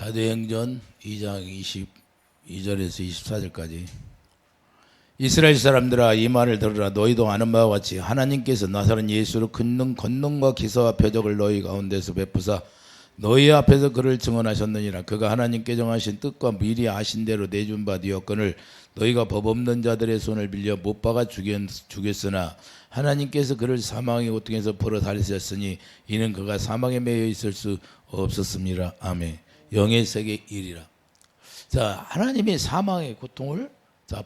사도행전 2장 22절에서 24절까지 이스라엘 사람들아 이 말을 들으라. 너희도 아는 바와 같이 하나님께서 나사렛 예수로 큰 권능과 기사와 표적을 너희 가운데서 베푸사 너희 앞에서 그를 증언하셨느니라. 그가 하나님께 정하신 뜻과 미리 아신 대로 내준 바 되었거늘 너희가 법 없는 자들의 손을 빌려 못 박아 죽였으나 하나님께서 그를 사망의 고통에서 풀어 살리셨으니 이는 그가 사망에 매여 있을 수 없었습니다. 아멘. 영의 세계 1이라. 자, 하나님이 사망의 고통을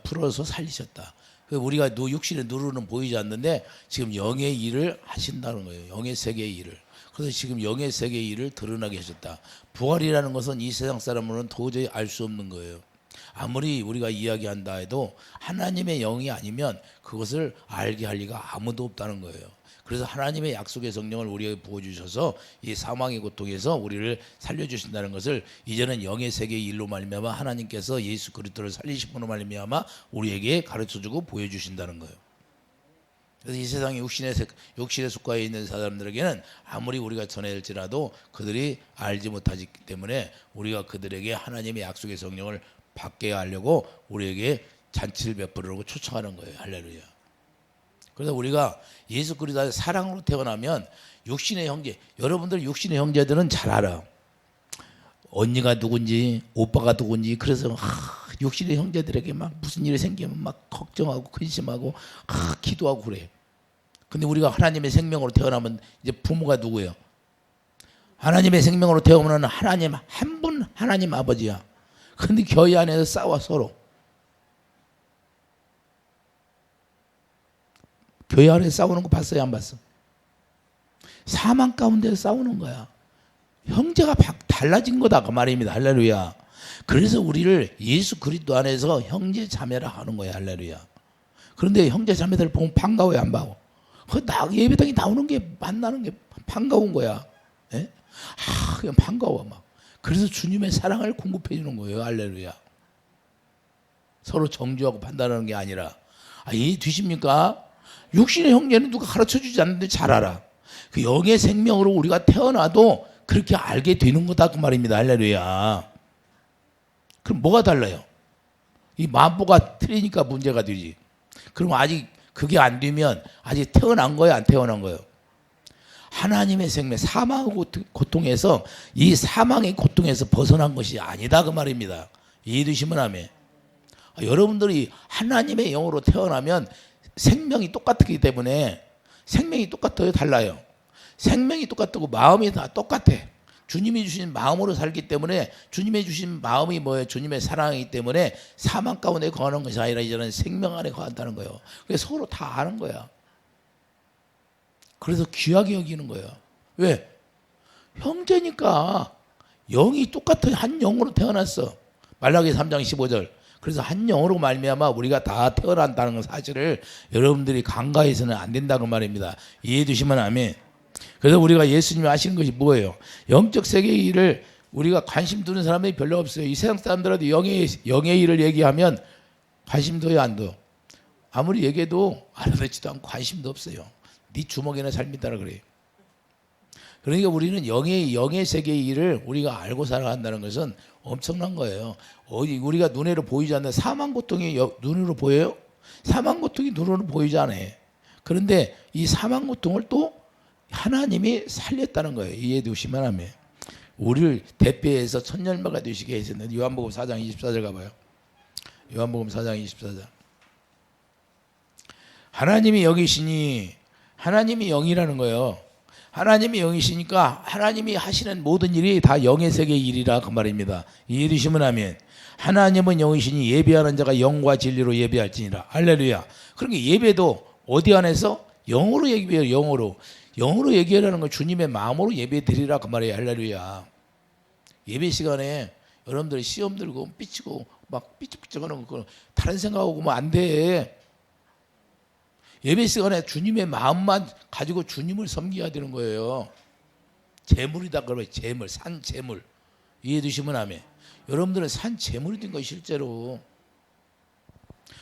풀어서 살리셨다. 우리가 육신의 누르는 보이지 않는데 지금 영의 일을 하신다는 거예요. 영의 세계의 일을. 그래서 지금 영의 세계의 일을 드러나게 하셨다. 부활이라는 것은 이 세상 사람으로는 도저히 알 수 없는 거예요. 아무리 우리가 이야기한다 해도 하나님의 영이 아니면 그것을 알게 할 리가 아무도 없다는 거예요. 그래서 하나님의 약속의 성령을 우리에게 부어주셔서 이 사망의 고통에서 우리를 살려주신다는 것을 이제는 영의 세계의 일로 말미암아 하나님께서 예수 그리스도를 살리심으로 말미암아 우리에게 가르쳐주고 보여주신다는 거예요. 그래서 이 세상에 육신의 속가에 있는 사람들에게는 아무리 우리가 전해질지라도 그들이 알지 못하기 때문에 우리가 그들에게 하나님의 약속의 성령을 받게 하려고 우리에게 잔치를 베푸려고 초청하는 거예요. 할렐루야. 그래서 우리가 예수 그리스도의 사랑으로 태어나면 육신의 형제, 여러분들 육신의 형제들은 잘 알아. 언니가 누군지 오빠가 누군지. 그래서 육신의 형제들에게 막 무슨 일이 생기면 막 걱정하고 근심하고 기도하고 그래. 근데 우리가 하나님의 생명으로 태어나면 이제 부모가 누구예요? 하나님의 생명으로 태어나면 하나님 한 분 하나님 아버지야. 근데 교회 안에서 싸워 서로. 교회 안에서 싸우는 거 봤어요? 안 봤어? 사망 가운데서 싸우는 거야. 형제가 달라진 거다 그 말입니다. 할렐루야. 그래서 우리를 예수 그리스도 안에서 형제 자매라 하는 거야. 할렐루야. 그런데 형제 자매들 보면 반가워요? 안 반가워? 예배당에 나오는 게 만나는 게 반가운 거야. 예? 그냥 반가워 막. 그래서 주님의 사랑을 공급해 주는 거예요. 할렐루야. 서로 정죄하고 판단하는 게 아니라. 이해되십니까? 육신의 형제는 누가 가르쳐 주지 않는데 잘 알아. 그 영의 생명으로 우리가 태어나도 그렇게 알게 되는 거다 그 말입니다. 할렐루야. 그럼 뭐가 달라요? 이 만보가 틀리니까 문제가 되지. 그럼 아직 그게 안 되면 아직 태어난 거예요? 안 태어난 거예요? 하나님의 생명, 사망의 고통에서 이 사망의 고통에서 벗어난 것이 아니다 그 말입니다. 이해되시면 아멘. 여러분들이 하나님의 영으로 태어나면 생명이 똑같기 때문에 생명이 똑같아요? 달라요? 생명이 똑같고 마음이 다 똑같아. 주님이 주신 마음으로 살기 때문에 주님이 주신 마음이 뭐예요? 주님의 사랑이기 때문에 사망 가운데 거하는 것이 아니라 이제는 생명 안에 거한다는 거예요. 그래서 서로 다 아는 거야. 그래서 귀하게 여기는 거예요. 왜? 형제니까 영이 똑같은 한 영으로 태어났어. 말라기 3장 15절. 그래서 한 영으로 말미암아 우리가 다 태어난다는 사실을 여러분들이 간과해서는 안 된다고 말입니다. 이해해 주시면 아멘. 그래서 우리가 예수님이 하시는 것이 뭐예요? 영적 세계의 일을 우리가 관심 두는 사람이 별로 없어요. 이 세상 사람들한테 영의 일을 얘기하면 관심 둬요, 안 둬? 아무리 얘기해도 알아듣지도 않고 관심도 없어요. 네 주먹이나 삶이다라 그래요. 그러니까 우리는 영의 세계의 일을 우리가 알고 살아간다는 것은 엄청난 거예요. 우리가 눈으로 보이지 않는 사망 고통이 눈으로 보여요? 사망 고통이 눈으로 보이지 않아요. 그런데 이 사망 고통을 또 하나님이 살렸다는 거예요. 이해해 두시면 하면 우리를 대표해서 천년마가 되시게 하셨는데 요한복음 4장 24절 가봐요. 요한복음 4장 24절. 하나님이 영이시니 하나님이 영이라는 거예요. 하나님이 영이시니까 하나님이 하시는 모든 일이 다 영의 세계의 일이라 그 말입니다. 이해해 주시면 하면 하나님은 영이시니 예배하는 자가 영과 진리로 예배할지니라. 할렐루야. 그러니까 예배도 어디 안에서? 영으로 예배해요. 영으로 얘기하라는 건 주님의 마음으로 예배 드리라 그 말이에요. 할렐루야. 예배 시간에 여러분들이 시험 들고 삐치고 막 삐쩍삐쩍하는 거 다른 생각하고 뭐 안 돼. 예배 시간에 주님의 마음만 가지고 주님을 섬겨야 되는 거예요. 재물이다 그러면 재물, 산 재물. 이해해 주시면 아멘. 여러분들은 산 재물이 된 거예요. 실제로.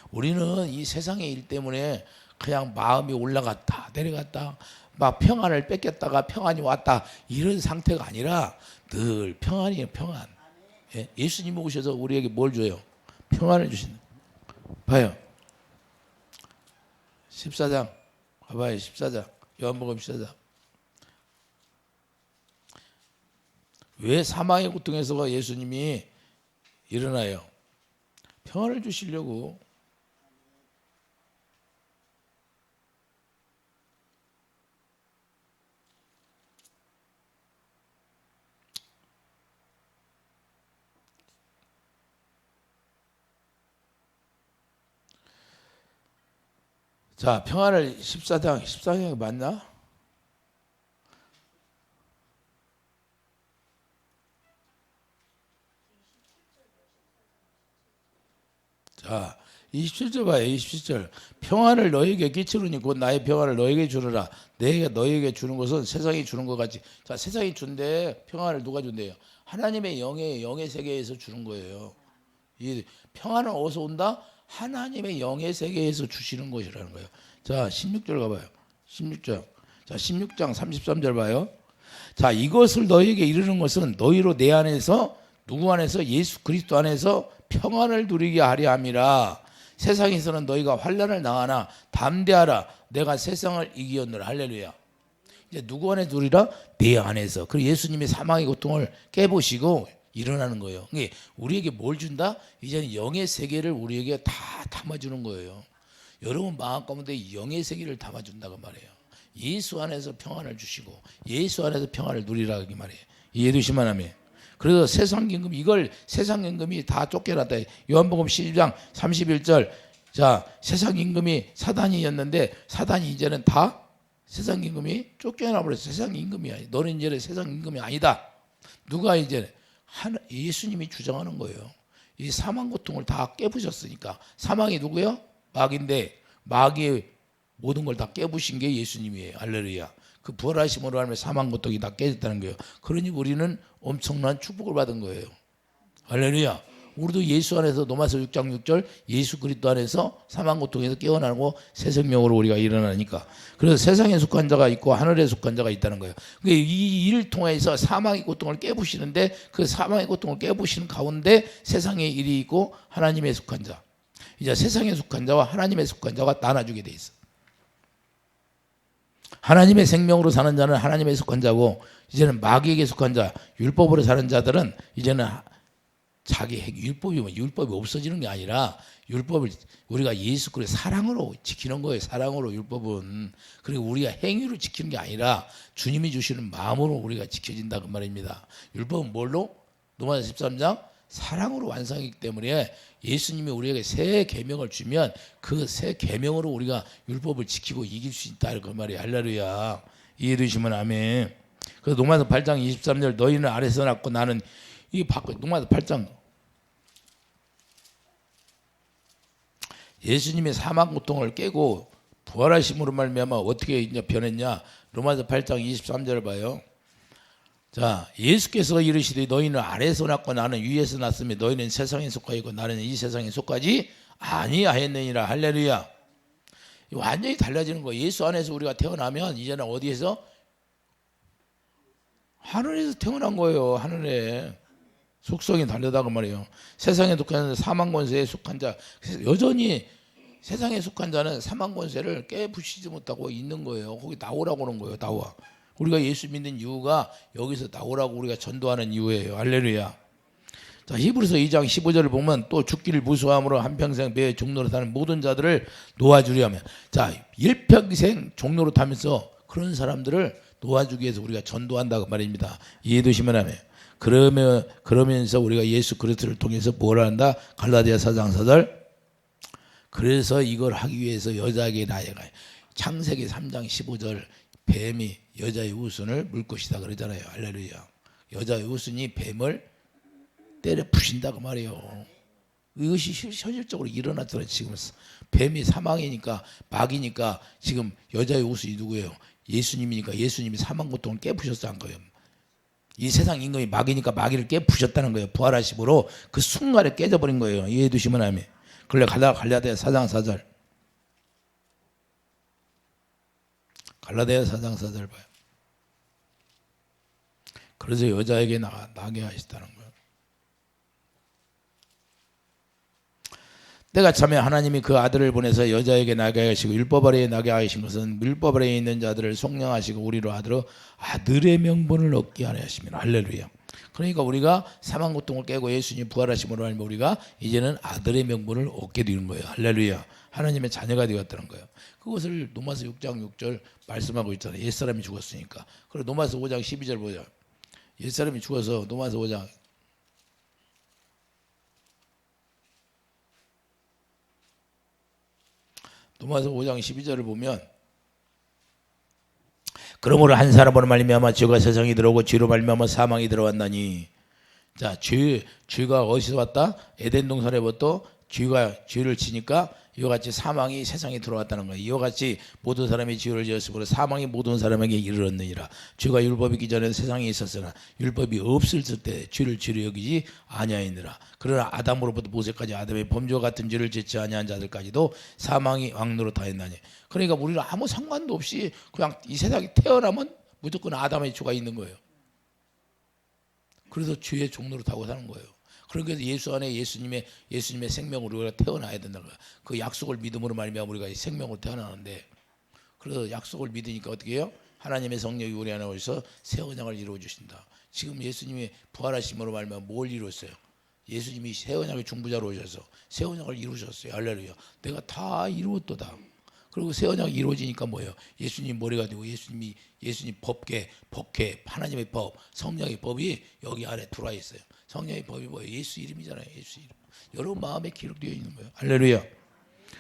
우리는 이 세상의 일 때문에 그냥 마음이 올라갔다 내려갔다 막 평안을 뺏겼다가 평안이 왔다 이런 상태가 아니라 늘 평안이에요. 평안. 예? 예수님이 오셔서 우리에게 뭘 줘요? 평안을 주신다. 봐요. 14장 봐봐요. 14장 요한복음 14장. 왜 사망의 고통에서 예수님이 일어나요? 평안을 주시려고. 자, 평안을 14장이 맞나? 자, 27절 봐요. 27절. 평안을 너에게 끼치르니 곧 나의 평안을 너에게 주느라. 내가 너에게 주는 것은 세상이 주는 것 같이. 자, 세상이 준대. 평안을 누가 준대요? 하나님의 영의 세계에서 주는 거예요. 이 평안은 어디서 온다? 하나님의 영의 세계에서 주시는 것이라는 거예요. 자, 16절 가봐요. 16장. 자, 16장 33절 봐요. 자, 이것을 너희에게 이르는 것은 너희로 내 안에서 누구 안에서? 예수 그리스도 안에서 평안을 누리게 하려 함이라. 세상에서는 너희가 환난을 당하나 담대하라. 내가 세상을 이기었노라. 할렐루야. 이제 누구 안에 누리라? 내 안에서. 그리고 예수님의 사망의 고통을 깨보시고 일어나는 거예요. 그러니까 우리에게 뭘 준다? 이제는 영의 세계를 우리에게 다 담아주는 거예요. 여러분 마음 가운데 영의 세계를 담아준다고 말해요. 예수 안에서 평안을 주시고 예수 안에서 평안을 누리라 그 말이에요. 이해되시면 하면. 그래서 세상 임금 이걸 세상 임금이 다 쫓겨났다. 요한복음 12장 31절. 자, 세상 임금이 사단이었는데 사단이 이제는 다 세상 임금이 쫓겨나 버렸어. 세상 임금이야. 너는 이제 세상 임금이 아니다. 누가 이제 예수님이 주장하는 거예요. 이 사망 고통을 다 깨부셨으니까. 사망이 누구요? 마귀인데 마귀의 모든 걸 다 깨부신 게 예수님이에요. 할렐루야. 그 부활하심으로 하면 사망 고통이 다 깨졌다는 거예요. 그러니 우리는 엄청난 축복을 받은 거예요. 할렐루야. 우리도 예수 안에서 로마서 6장 6절 예수 그리스도 안에서 사망 고통에서 깨어나고 새 생명으로 우리가 일어나니까. 그래서 세상에 속한 자가 있고 하늘에 속한 자가 있다는 거예요. 그러니까 이 일을 통해서 사망의 고통을 깨부시는데 그 사망의 고통을 깨부시는 가운데 세상의 일이 있고 하나님에 속한 자. 이제 세상에 속한 자와 하나님에 속한 자가 나눠주게 돼 있어. 하나님의 생명으로 사는 자는 하나님에 속한 자고 이제는 마귀에게 속한 자, 율법으로 사는 자들은 이제는 자기 율법이 없어지는 게 아니라 율법을 우리가 예수 그리스도의 사랑으로 지키는 거예요. 사랑으로 율법은. 그리고 우리가 행위로 지키는 게 아니라 주님이 주시는 마음으로 우리가 지켜진다 그 말입니다. 율법은 뭘로? 로마서 13장 사랑으로 완성이기 때문에 예수님이 우리에게 새 계명을 주면 그 새 계명으로 우리가 율법을 지키고 이길 수 있다 그 말이에요. 할렐루야. 이해되시면 아멘. 그래서 로마서 8장 23절 너희는 아래서 났고 나는 이 바꿔. 로마서 8장 예수님의 사망 고통을 깨고 부활하심으로 말미암아 어떻게 이제 변했냐? 로마서 8장 23절을 봐요. 자, 예수께서 이르시되 너희는 아래에서 났고 나는 위에서 났으며 너희는 세상에 속하였고 나는 이 세상에 속하지 아니하였느니라. 할렐루야. 완전히 달라지는 거예요. 예수 안에서 우리가 태어나면 이제는 어디에서? 하늘에서 태어난 거예요. 하늘에. 속성이 다르다고 말이에요. 세상에 속한 사망 권세에 속한 자, 여전히 세상에 속한 자는 사망 권세를 깨부시지 못하고 있는 거예요. 거기 나오라고 하는 거예요. 나와. 우리가 예수 믿는 이유가 여기서 나오라고 우리가 전도하는 이유예요. 할렐루야. 자, 히브리서 2장 15절을 보면 또 죽기를 무수함으로 한평생 배의 종로로 타는 모든 자들을 놓아주려 하면, 자, 일평생 종로로 타면서 그런 사람들을 놓아주기 위해서 우리가 전도한다고 말입니다. 이해되시면 하면. 그러면서 우리가 예수 그리스도를 통해서 뭘 한다? 갈라디아 4장 4절. 그래서 이걸 하기 위해서 여자에게 나아가. 창세기 3장 15절 뱀이 여자의 우순을 물 것이다 그러잖아요. 할렐루야. 여자의 우순이 뱀을 때려 부신다고 말이에요. 이것이 현실적으로 일어났더라. 지금 뱀이 사망이니까 마귀니까 지금 여자의 우순이 누구예요? 예수님이니까 예수님이 사망 고통을 깨부셨다는 거예요. 이 세상 임금이 마귀니까 마귀를 깨부셨다는 거예요. 부활하심으로 그 순간에 깨져버린 거예요. 이해해 두시면 하면. 그래 갈라디아 4장 4절. 갈라디아 4장 4절 봐요. 그래서 여자에게 나게 하셨다는 거예요. 내가 참에 하나님이 그 아들을 보내서 여자에게 나게 하시고 율법 아래에 나게 하신 것은 율법 아래에 있는 자들을 속량하시고 우리로 하도록 아들의 명분을 얻게 하려 하십니다. 할렐루야. 그러니까 우리가 사망 고통을 깨고 예수님 부활하심으로 하면 우리가 이제는 아들의 명분을 얻게 되는 거예요. 할렐루야. 하나님의 자녀가 되었다는 거예요. 그것을 로마서 6장 6절 말씀하고 있잖아요. 옛사람이 죽었으니까. 그리고 로마서 5장 12절 보자. 옛사람이 죽어서 로마서 5장 로마서 5장 12절을 보면 그러므로 한 사람으로 말미암아 죄가 세상에 들어오고 죄로 말미암아 사망이 들어왔나니 자, 죄가 어디서 왔다? 에덴 동산에부터 죄를 지니까 이와 같이 사망이 세상에 들어왔다는 거예요. 이와 같이 모든 사람이 죄를 지었으므로 사망이 모든 사람에게 이르렀느니라. 죄가 율법이 있기 전에는 세상에 있었으나 율법이 없을 때 죄를 죄로 여기지 아니하였느라. 그러나 아담으로부터 모세까지 아담의 범죄와 같은 죄를 짓지 아니한 자들까지도 사망이 왕노로 다했나니. 그러니까 우리는 아무 상관도 없이 그냥 이 세상에 태어나면 무조건 아담의 죄가 있는 거예요. 그래서 죄의 종로로 타고 사는 거예요. 그러니까 예수 안에 예수님의 생명으로 우리가 태어나야 된다는 거야. 그 약속을 믿음으로 말미암아 우리가 생명으로 태어나는데, 그래서 약속을 믿으니까 어떻게 해요? 하나님의 성령이 우리 안에 오셔서 새 언약을 이루어 주신다. 지금 예수님이 부활하심으로 말미암아 뭘 이루었어요? 예수님이 새 언약의 중보자로 오셔서 새 언약을 이루셨어요. 할렐루야. 내가 다 이루었도다. 그리고 새 언약이 이루어지니까 뭐예요? 예수님 머리가 되고 예수님 법계, 법회, 하나님의 법, 성령의 법이 여기 안에 들어와 있어요. 성령의 법이 뭐예요? 예수 이름이잖아요. 예수 이름. 여러분 마음에 기록되어 있는 거예요. 할렐루야.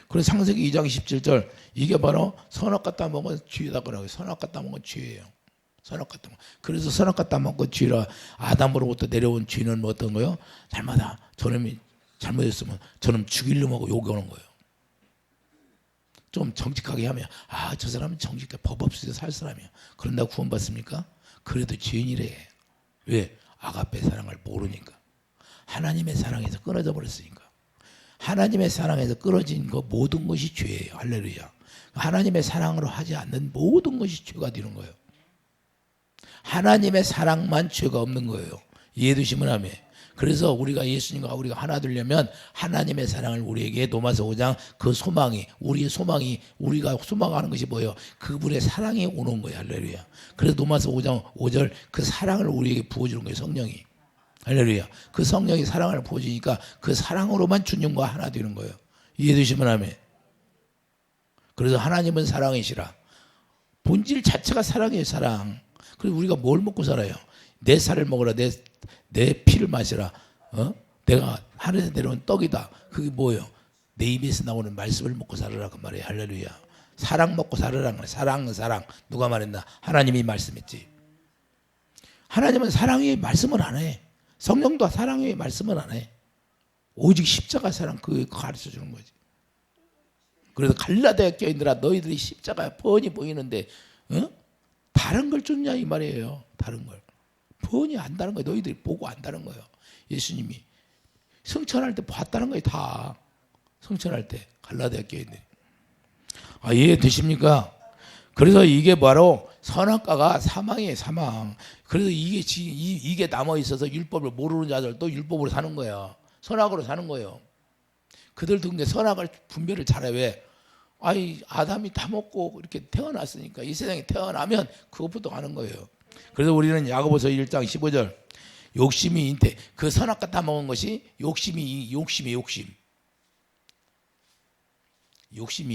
그래서 창세기 2장 17절 이게 바로 선악 갖다 먹은 죄다 그러고 선악 갖다 먹은 죄예요. 선악 갖다 먹은. 그래서 선악 갖다 먹은 죄라 아담으로부터 내려온 죄는 뭐 어떤 거예요? 잘못하. 저놈이 잘못했으면 저놈 죽이려고 하고 욕하는 거예요. 좀 정직하게 하면 저 사람은 정직하게 법 없이 살 사람이야. 그런다고 구원받습니까? 그래도 죄인이래. 왜? 아가페 사랑을 모르니까. 하나님의 사랑에서 끊어져 버렸으니까. 하나님의 사랑에서 끊어진 거 모든 것이 죄예요. 할렐루야. 하나님의 사랑으로 하지 않는 모든 것이 죄가 되는 거예요. 하나님의 사랑만 죄가 없는 거예요. 이해되시면 아멘. 그래서 우리가 예수님과 우리가 하나 되려면 하나님의 사랑을 우리에게 로마서 5장 그 소망이 우리의 소망이 우리가 소망하는 것이 뭐예요? 그분의 사랑이 오는 거예요. 할렐루야. 그래서 로마서 5장 5절 그 사랑을 우리에게 부어주는 거예요. 성령이. 할렐루야. 그 성령이 사랑을 부어주니까 그 사랑으로만 주님과 하나 되는 거예요. 이해되시면 아멘. 그래서 하나님은 사랑이시라. 본질 자체가 사랑이에요. 사랑. 그래서 우리가 뭘 먹고 살아요? 내 살을 먹으라. 내 피를 마시라. 내가 하늘에서 내려온 떡이다. 그게 뭐예요? 내 입에서 나오는 말씀을 먹고 살아라 그 말이에요. 할렐루야. 사랑 먹고 살아라는 거예요. 사랑. 누가 말했나? 하나님이 말씀했지. 하나님은 사랑 외에 말씀을 안 해. 성령도 사랑 외에 말씀을 안 해. 오직 십자가 사랑 그거 가르쳐 주는 거지. 그래서 갈라디아 교인들아 너희들이 십자가 뻔히 보이는데 다른 걸 쫓냐 이 말이에요. 다른 걸. 뻔히 안다는 거예요. 너희들이 보고 안다는 거예요. 예수님이 성천할 때 봤다는 거예요. 다 성천할 때 갈라디아 교인들이. 이해되십니까? 그래서 이게 바로 선악과가 사망이에요. 사망. 그래서 이게 남아 있어서 율법을 모르는 자들도 율법으로 사는 거예요. 선악으로 사는 거예요. 그들도 근데 선악을 분별을 잘해. 왜? 아담이 다 먹고 이렇게 태어났으니까 이 세상에 태어나면 그것부터 가는 거예요. 그래서 우리는 야고보서 1장 15절 욕심이 인태 그 선악과 다 먹은 것이 욕심이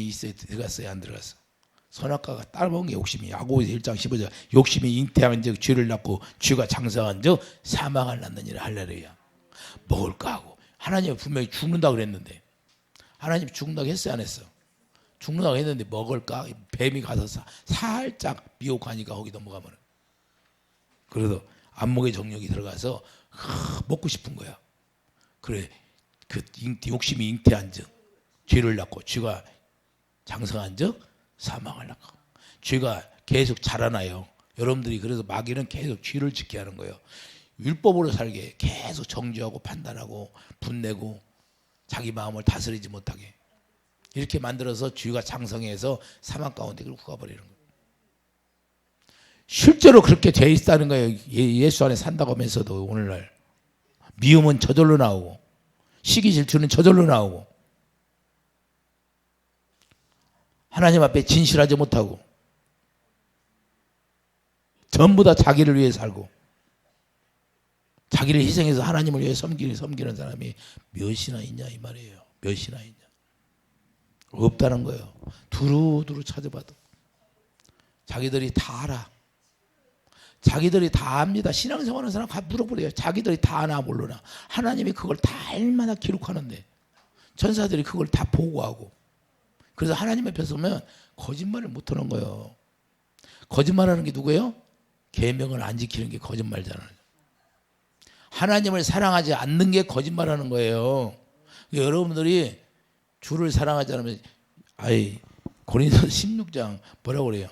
있어야 들어갔어요? 안 들어갔어? 선악과가 따라 먹은 게 욕심이. 야고보서 1장 15절 욕심이 잉태한 즉 죄를 낳고 죄가 장성한 즉 사망을 낳느니라. 할렐루야. 먹을까 하고 하나님이 분명히 죽는다 그랬는데 하나님이 죽는다고 했어요? 안 했어? 죽는다고 했는데 먹을까? 뱀이 가서 살짝 미혹하니까 거기 넘어가면 그래도 안목의 정력이 들어가서 먹고 싶은 거야. 그래 그 욕심이 잉태한 즉 죄를 낳고 죄가 장성한 즉 사망을 낳고 죄가 계속 자라나요. 여러분들이 그래서 마귀는 계속 죄를 짓게 하는 거예요. 율법으로 살게 계속 정죄하고 판단하고 분내고 자기 마음을 다스리지 못하게 이렇게 만들어서 죄가 장성해서 사망 가운데 그걸 훅가버리는 거예요. 실제로 그렇게 돼 있다는 거예요. 예수 안에 산다고 하면서도 오늘날 미움은 저절로 나오고 시기 질투는 저절로 나오고 하나님 앞에 진실하지 못하고 전부 다 자기를 위해 살고 자기를 희생해서 하나님을 위해 섬기는 사람이 몇이나 있냐 이 말이에요. 몇이나 있냐. 없다는 거예요. 두루두루 찾아봐도 자기들이 다 알아. 자기들이 다 압니다. 신앙생활하는 사람 물어보래요. 자기들이 다 아나 모르나. 하나님이 그걸 다 얼마나 기록하는데 전사들이 그걸 다 보고하고. 그래서 하나님 앞에 서면 거짓말을 못하는 거예요. 거짓말하는 게 누구예요? 계명을 안 지키는 게 거짓말잖아요. 하나님을 사랑하지 않는 게 거짓말하는 거예요. 그러니까 여러분들이 주를 사랑하지 않으면 고린도서 16장 뭐라고 그래요?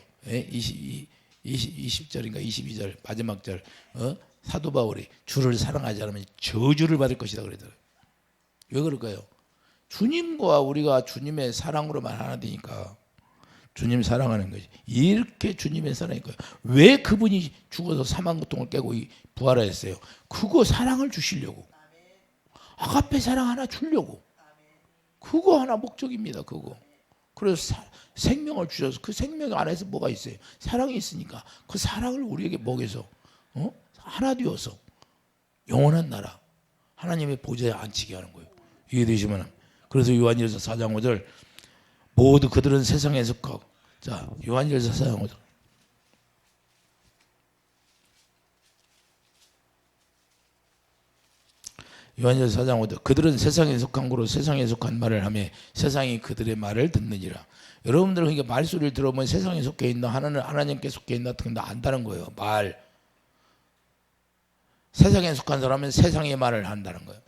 20절인가 22절 마지막 절 사도 바울이 주를 사랑하지 않으면 저주를 받을 것이다 그러더라고요. 왜 그럴까요? 주님과 우리가 주님의 사랑으로만 하나 되니까 주님 사랑하는 것이 이렇게 주님의 사랑일 거예요. 왜 그분이 죽어서 사망 고통을 깨고 부활하였어요? 그거 사랑을 주시려고. 아가페 사랑 하나 주려고. 그거 하나 목적입니다. 그거. 그래서 생명을 주셔서 그 생명 안에서 뭐가 있어요? 사랑이 있으니까 그 사랑을 우리에게 먹여서 하나 되어서 영원한 나라 하나님의 보좌에 앉히게 하는 거예요. 이해되시면 그래서 요한일서 4장 5절 모두 그들은 세상에 속하고 자 요한일서 4장 5절 요한일서 4장 5절 그들은 세상에 속한 거로 세상에 속한 말을 하며 세상이 그들의 말을 듣느니라. 여러분들은 그러니까 말소리를 들어보면 세상에 속해 있나 하나님께 속해 있나 그건 다 안다는 거예요. 말 세상에 속한 사람은 세상의 말을 한다는 거예요.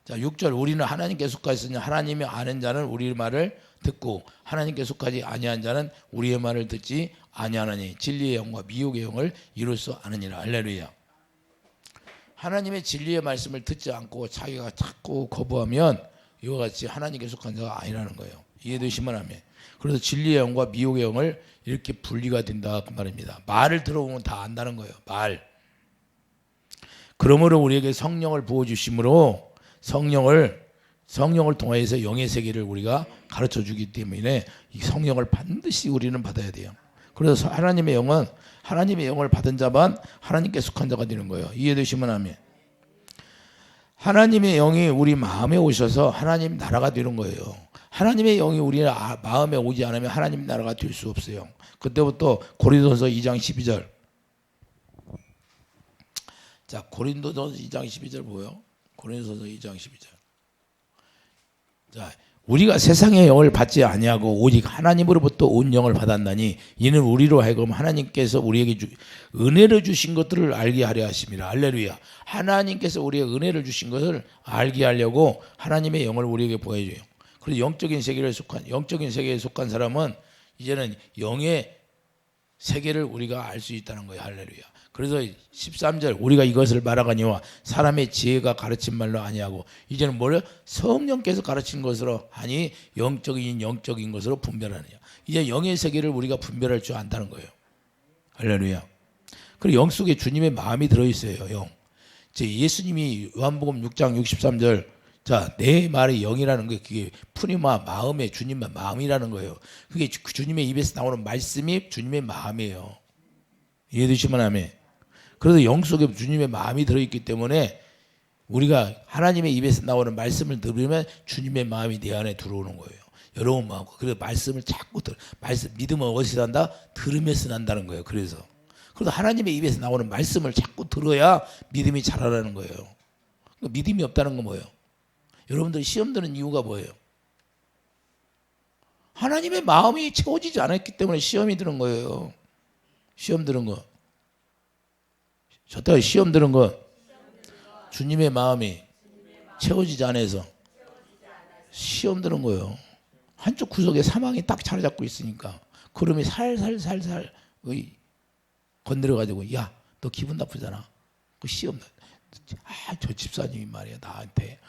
자 6절 우리는 하나님께 속하였으니 하나님이 아는 자는 우리의 말을 듣고 하나님께 속하지 아니한 자는 우리의 말을 듣지 아니하나니 진리의 영과 미혹의 영을 이룰 수 아느니라. 할렐루야. 하나님의 진리의 말씀을 듣지 않고 자기가 자꾸 거부하면 이와 같이 하나님께 속한 자가 아니라는 거예요. 이해되시면 하면. 그래서 진리의 영과 미혹의 영을 이렇게 분리가 된다 그 말입니다. 말을 들어보면 다 안다는 거예요. 말. 그러므로 우리에게 성령을 부어주심으로 성령을 통하여서 영의 세계를 우리가 가르쳐 주기 때문에 이 성령을 반드시 우리는 받아야 돼요. 그래서 하나님의 영을 받은 자만 하나님께 속한 자가 되는 거예요. 이해되시면 하면. 하나님의 영이 우리 마음에 오셔서 하나님 나라가 되는 거예요. 하나님의 영이 우리 마음에 오지 않으면 하나님 나라가 될 수 없어요. 그때부터 고린도서 2장 12절 자 고린도서 2장 12절 뭐예요? 고린도서 2장 12절 자 우리가 세상의 영을 받지 아니하고 오직 하나님으로부터 온 영을 받았나니 이는 우리로 하여금 하나님께서 우리에게 은혜를 주신 것들을 알게 하려 하심이라. 할렐루야. 하나님께서 우리에게 은혜를 주신 것을 알게 하려고 하나님의 영을 우리에게 보여줘요. 그래서 영적인 세계에 속한 사람은 이제는 영의 세계를 우리가 알 수 있다는 거예요. 할렐루야. 그래서 13절 우리가 이것을 말하거니와 사람의 지혜가 가르친 말로 아니하고 이제는 뭐래? 성령께서 가르친 것으로 하니 영적인 것으로 분별하느냐. 이제 영의 세계를 우리가 분별할 줄 안다는 거예요. 할렐루야. 그리고 영 속에 주님의 마음이 들어있어요. 영. 예수님이 요한복음 6장 63절 자, 내 말이 영이라는 게 그게 푸니마 마음의 주님의 마음이라는 거예요. 그게 주님의 입에서 나오는 말씀이 주님의 마음이에요. 이해되시면 아멘. 그래서 영 속에 주님의 마음이 들어있기 때문에 우리가 하나님의 입에서 나오는 말씀을 들으면 주님의 마음이 내 안에 들어오는 거예요. 여러분 마음. 그래서 말씀을 자꾸 믿음은 어디서 난다? 들으면서 난다는 거예요. 그래서 하나님의 입에서 나오는 말씀을 자꾸 들어야 믿음이 자라라는 거예요. 믿음이 없다는 건 뭐예요? 여러분들이 시험 드는 이유가 뭐예요? 하나님의 마음이 채워지지 않았기 때문에 시험이 드는 거예요. 시험 드는 거. 저때 시험 드는 거 주님의 마음이 채워지지 않아서 시험 드는 거예요. 한쪽 구석에 사망이 딱 자리 잡고 있으니까 구름이 살살살살 건드려가지고 야, 너 기분 나쁘잖아. 그 시험 저 집사님이 말이야 나한테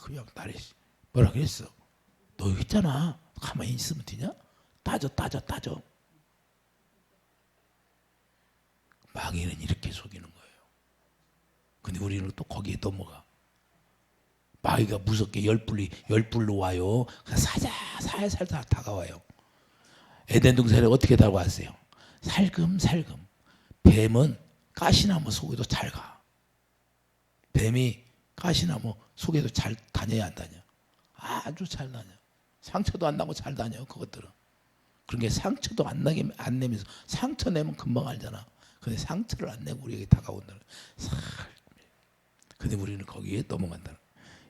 그냥 나를 뭐라 그랬어. 너 여기 있잖아. 가만히 있으면 되냐? 따져. 마귀는 이렇게 속이는 거예요. 근데 우리는 또 거기에 넘어가. 마귀가 무섭게 열불로 와요. 살살 다가와요. 에덴 동산에 어떻게 다가왔어요? 살금살금. 뱀은 가시나무 속에도 잘 가. 뱀이 가시나무 속에도 잘 다녀야 안 다녀? 아주 잘 다녀. 상처도 안 나고 잘 다녀, 그것들은. 그런 게 상처도 안 내면서, 상처 내면 금방 알잖아. 근데 상처를 안 내고 우리에게 다가온다는. 근데 우리는 거기에 넘어간다는.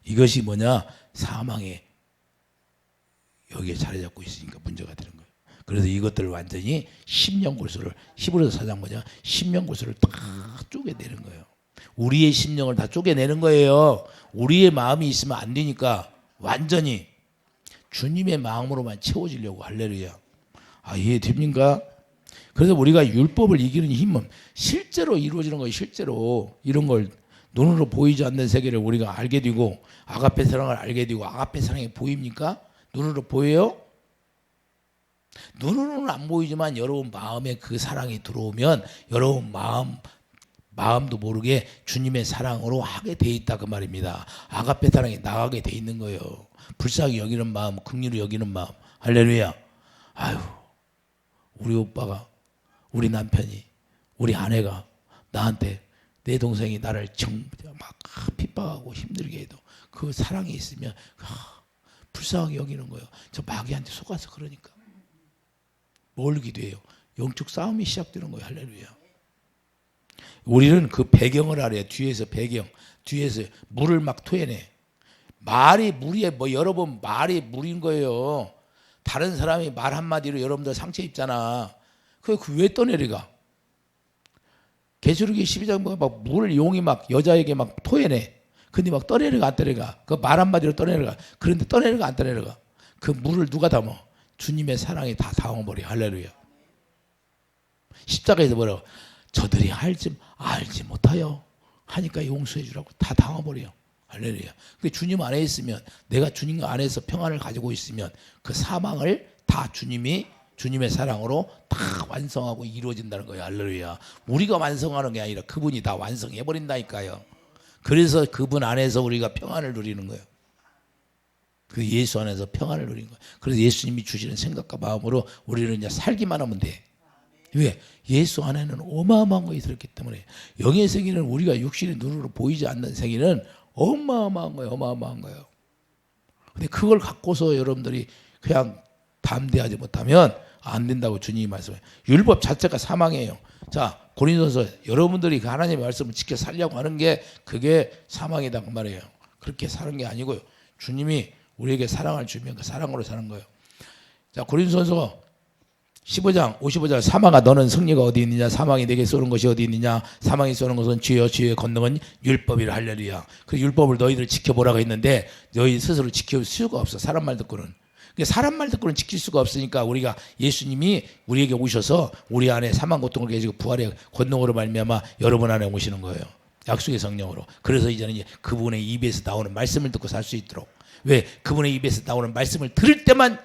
이것이 뭐냐? 사망에 여기에 자리 잡고 있으니까 문제가 되는 거예요. 그래서 이것들을 완전히 십년골수를, 히브리서 4장 뭐냐? 십년골수를 다 쪼개내는 거예요. 우리의 심령을 다 쪼개내는 거예요. 우리의 마음이 있으면 안 되니까 완전히 주님의 마음으로만 채워지려고. 할렐루야. 이해됩니까? 그래서 우리가 율법을 이기는 힘은 실제로 이루어지는 거예요. 실제로 이런 걸 눈으로 보이지 않는 세계를 우리가 알게 되고, 아가페 사랑을 알게 되고. 아가페 사랑이 보입니까? 눈으로 보여요? 눈으로는 안 보이지만 여러분 마음에 그 사랑이 들어오면 여러분 마음도 모르게 주님의 사랑으로 하게 돼 있다, 그 말입니다. 아가페 사랑이 나가게 돼 있는 거예요. 불쌍히 여기는 마음, 긍휼히 여기는 마음. 할렐루야. 아유, 우리 오빠가, 우리 남편이, 우리 아내가 나한테, 내 동생이 나를 막 핍박하고 힘들게 해도 그 사랑이 있으면 불쌍하게 여기는 거예요. 저 마귀한테 속아서 그러니까. 뭘 기도해요? 영적 싸움이 시작되는 거예요. 할렐루야. 우리는 그 배경을 알아요. 뒤에서 배경, 뒤에서 물을 막 토해내. 말이 물이에 여러분 말이 물인 거예요. 다른 사람이 말 한마디로 여러분들 상처 입잖아. 그 왜 떠내려가? 계시록기 12장 막 물을 용이 막 여자에게 막 토해내. 근데 막 떠내려가 안 떠내려가? 그 말 한마디로 떠내려가. 그런데 떠내려가 안 떠내려가? 그 물을 누가 담아? 주님의 사랑이 다 담아버려. 할렐루야. 십자가에서 뭐라고? 저들이 알지 못하여 하니까 용서해 주라고 다 담아버려. 할렐루야. 근데 주님 안에 있으면, 내가 주님 안에서 평안을 가지고 있으면 그 사망을 다 주님의 사랑으로 다 완성하고 이루어진다는 거예요. 할렐루야. 우리가 완성하는 게 아니라 그분이 다 완성해 버린다니까요. 그래서 그분 안에서 우리가 평안을 누리는 거예요. 그 예수 안에서 평안을 누리는 거예요. 그래서 예수님이 주시는 생각과 마음으로 우리는 이제 살기만 하면 돼. 왜? 예수 안에는 어마어마한 것이 들었기 때문에. 영의 세계는 우리가 육신의 눈으로 보이지 않는 세계는 어마어마한 거예요. 어마어마한 거예요. 근데 그걸 갖고서 여러분들이 그냥 담대하지 못하면 안 된다고 주님이 말씀해요. 율법 자체가 사망이에요. 자, 고린도서 여러분들이 그 하나님의 말씀을 지켜 살려고 하는 게 그게 사망이다, 그 말이에요. 그렇게 사는 게 아니고요. 주님이 우리에게 사랑을 주면 그 사랑으로 사는 거예요. 자, 고린도서 15장 55절, 사망아 너는 승리가 어디 있느냐? 사망이 내게 쏘는 것이 어디 있느냐? 사망이 쏘는 것은 죄요, 죄의 권능은 율법이라. 할렐루야. 그 율법을 너희들 지켜보라고 했는데 너희 스스로 지킬 수가 없어. 사람 말 듣고는. 사람 말 듣고는 지킬 수가 없으니까 우리가, 예수님이 우리에게 오셔서 우리 안에 사망 고통을 깨지고 부활의 권능으로 말미암아 여러분 안에 오시는 거예요. 약속의 성령으로. 그래서 이제는 그분의 입에서 나오는 말씀을 듣고 살 수 있도록. 왜? 그분의 입에서 나오는 말씀을 들을 때만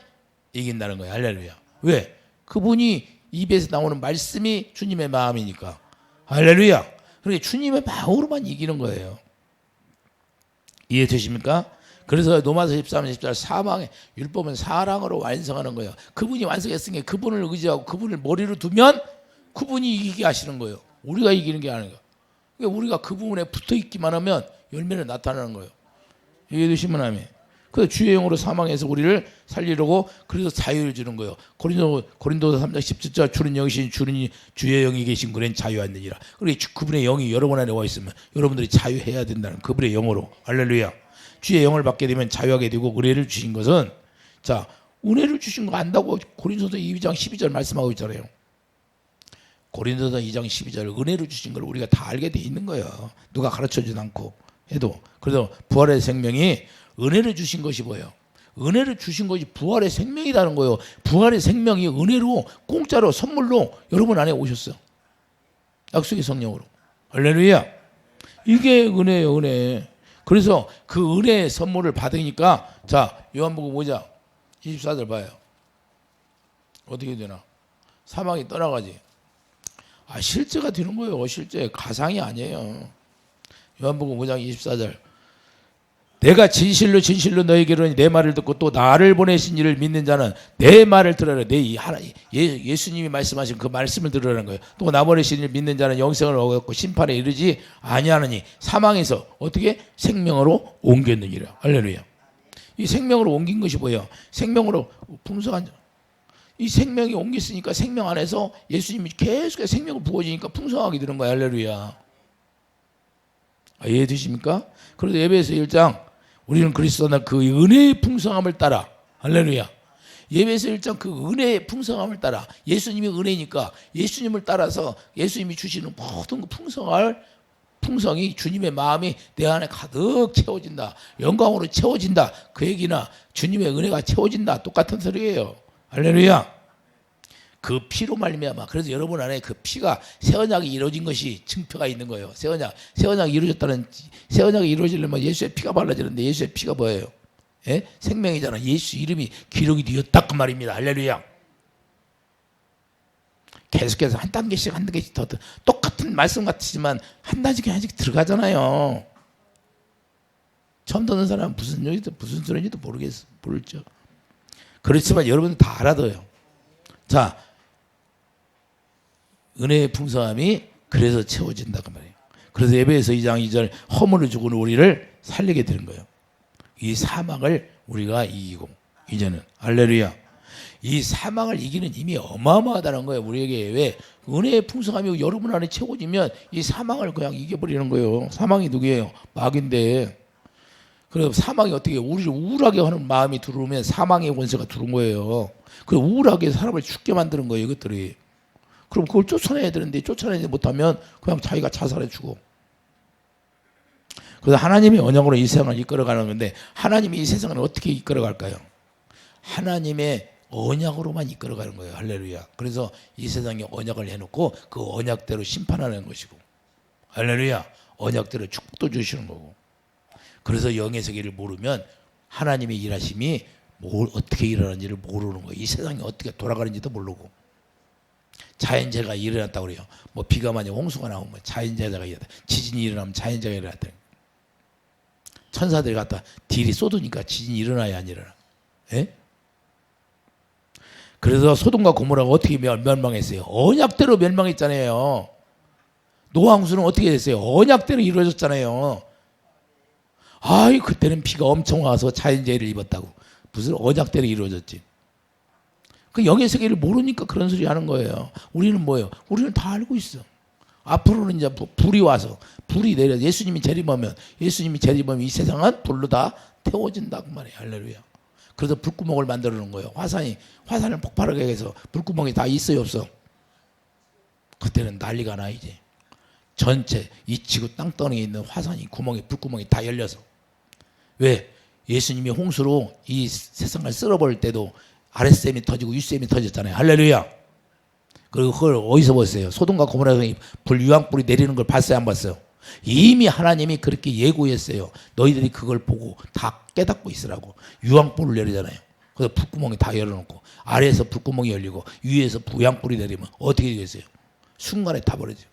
이긴다는 거예요. 할렐루야. 왜? 그분이 입에서 나오는 말씀이 주님의 마음이니까. 할렐루야. 그러니까 주님의 마음으로만 이기는 거예요. 이해되십니까? 그래서 로마서 13장 14절, 사망의 율법은 사랑으로 완성하는 거예요. 그분이 완성했으니까 그분을 의지하고 그분을 머리로 두면 그분이 이기게 하시는 거예요. 우리가 이기는 게 아니라. 그러니까 우리가 그 부분에 붙어 있기만 하면 열매는 나타나는 거예요. 이해되시면 아멘. 그래서 주의 영으로 사망해서 우리를 살리려고, 그래서 자유를 주는 거예요. 고린도서 3장 17절, 주는 영이신 주의 영이 계신 그는 자유하느니라. 그러니까 그분의 영이 여러분 안에 와 있으면 여러분들이 자유해야 된다는, 그분의 영으로. 할렐루야. 주의 영을 받게 되면 자유하게 되고, 은혜를 주신 것은, 자, 은혜를 주신 거 안다고 고린도서 2장 12절 말씀하고 있잖아요. 고린도서 2장 12절, 은혜를 주신 걸 우리가 다 알게 돼 있는 거예요. 누가 가르쳐주지 않고 해도. 그래서 부활의 생명이, 은혜를 주신 것이 뭐예요? 은혜를 주신 것이 부활의 생명이라는 거예요. 부활의 생명이 은혜로, 공짜로, 선물로 여러분 안에 오셨어요. 약속의 성령으로. 할렐루야. 이게 은혜예요, 은혜. 그래서 그 은혜의 선물을 받으니까, 자, 요한복음 5장 24절 봐요. 어떻게 되나? 사망이 떠나가지. 실제가 되는 거예요. 실제. 가상이 아니에요. 요한복음 5장 24절. 내가 진실로 진실로 너에게 이르노니 내 말을 듣고 또 나를 보내신 이를 믿는 자는 내 말을 들으라. 예수님이 말씀하신 그 말씀을 들으라는 거예요. 또 나 보내신 이를 믿는 자는 영생을 얻고 심판에 이르지 아니하느니 사망에서 어떻게 생명으로 옮겼느니라. 할렐루야. 이 생명으로 옮긴 것이 뭐예요? 생명으로 풍성한 이 생명이 옮겼으니까 생명 안에서 예수님이 계속해서 생명을 부어지니까 풍성하게 되는 거예요. 할렐루야. 이해되십니까? 그래서 에베소 1장 우리는 그리스도나 그 은혜의 풍성함을 따라 할렐루야. 에베소 1장 그 은혜의 풍성함을 따라 예수님이 은혜니까 예수님을 따라서 예수님이 주시는 모든 그 풍성이 주님의 마음이 내 안에 가득 채워진다. 영광으로 채워진다. 그 얘기나 주님의 은혜가 채워진다. 똑같은 소리예요. 할렐루야. 그 피로 말미암아. 그래서 여러분 안에 그 피가 새 언약이 이루어진 것이 증표가 있는 거예요. 새 언약이 이루어졌다는 새 언약이 이루어지려면 예수의 피가 발라지는데 예수의 피가 뭐예요? 예? 생명이잖아. 예수 이름이 기록이 되었다 그 말입니다. 할렐루야. 계속해서 한 단계씩 더 똑같은 말씀 같지만 한 단계씩 들어가잖아요. 처음 듣는 사람은 무슨 소리인지도 모르죠. 그렇지만 여러분은 다 알아둬요. 자, 은혜의 풍성함이 그래서 채워진다 그 말이에요. 그래서 에베소 2장 2절 허물을 죽은 우리를 살리게 되는 거예요. 이 사망을 우리가 이기고 이제는 할렐루야. 이 사망을 이기는 힘이 어마어마하다는 거예요. 우리에게 왜 은혜의 풍성함이 여러분 안에 채워지면 이 사망을 그냥 이겨버리는 거예요. 사망이 누구예요? 마귀인데. 그래서 사망이 어떻게 우리를 우울하게 하는 마음이 들어오면 사망의 권세가 들어온 거예요. 그 우울하게 사람을 죽게 만드는 거예요. 이것들이. 그럼 그걸 쫓아내야 되는데 쫓아내지 못하면 그냥 자기가 자살해 주고. 그래서 하나님이 언약으로 이 세상을 이끌어가는 건데 하나님이 이 세상을 어떻게 이끌어갈까요? 하나님의 언약으로만 이끌어가는 거예요. 할렐루야. 그래서 이 세상에 언약을 해놓고 그 언약대로 심판하는 것이고 할렐루야. 언약대로 축복도 주시는 거고. 그래서 영의 세계를 모르면 하나님의 일하심이 어떻게 일어나는지를 모르는 거예요. 이 세상이 어떻게 돌아가는지도 모르고. 자연재해가 일어났다고 그래요. 뭐 비가 많이 홍수가 나오면 자연재해가 일어났다. 지진이 일어나면 자연재해가 일어났다. 천사들이 갖다 딜이 쏟으니까 지진이 일어나야 안 일어나. 예? 그래서 소돔과 고모라가 어떻게 멸망했어요? 언약대로 멸망했잖아요. 노아 홍수는 어떻게 됐어요? 언약대로 이루어졌잖아요. 그때는 비가 엄청 와서 자연재해를 입었다고. 무슨 언약대로 이루어졌지. 그 영의 세계를 모르니까 그런 소리 하는 거예요. 우리는 뭐예요? 우리는 다 알고 있어. 앞으로는 이제 불이 와서 불이 내려 예수님이 재림하면 이 세상은 불로 다 태워진다 그 말이에요. 할렐루야. 그래서 불구멍을 만들어 놓은 거예요. 화산을 폭발하게 해서 불구멍이 다 있어요, 없어? 그때는 난리가 나 이제. 전체 이 지구 땅덩이에 있는 불구멍이 다 열려서. 왜? 예수님이 홍수로 이 세상을 쓸어버릴 때도 아랫셈이 터지고 윗셈이 터졌잖아요. 할렐루야. 그리고 그걸 어디서 봤어요? 소돔과 고모라에서 불 유황불이 내리는 걸 봤어요, 안 봤어요? 이미 하나님이 그렇게 예고했어요. 너희들이 그걸 보고 다 깨닫고 있으라고. 유황불을 내리잖아요. 그래서 불구멍이 다 열어놓고 아래에서 불구멍이 열리고 위에서 유황불이 내리면 어떻게 되겠어요? 순간에 다 버려져요.